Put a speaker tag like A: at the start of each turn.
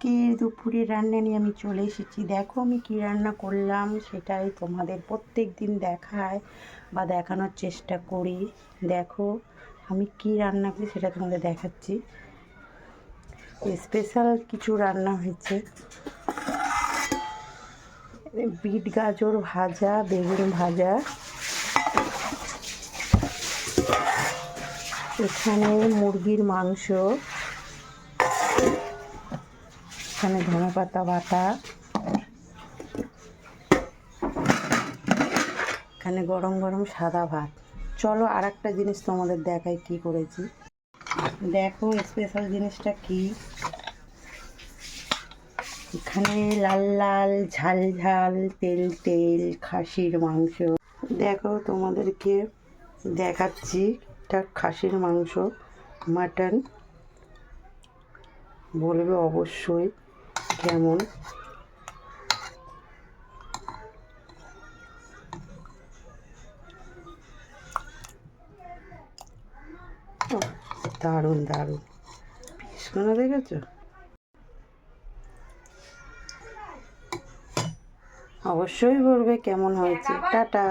A: আজকের দুপুরের রান্না নিয়ে আমি চলে এসেছি। দেখো আমি কী রান্না করলাম, সেটাই তোমাদের প্রত্যেক দিন দেখায় বা দেখানোর চেষ্টা করি। দেখো আমি কী রান্না করি সেটা তোমাদের দেখাচ্ছি। স্পেশাল কিছু রান্না হয়েছে, বিট গাজর ভাজা, বেগুন ভাজা, এখানে মুরগির মাংস, এখানে ধনেপাতা বাটা, এখানে গরম গরম সাদা ভাত। চলো আর একটা জিনিস তোমাদের দেখাই কি করেছি। দেখো স্পেশাল জিনিসটা কি, এখানে লাল লাল ঝাল ঝাল তেল তেল খাসির মাংস। দেখো তোমাদেরকে দেখাচ্ছি, এটা খাসির মাংস, মাটন। বলবে অবশ্যই কেমন। দারুণ দারুণ, পিসগুলো দেখেছো? অবশ্যই বলবে কেমন হয়েছে। টাটা।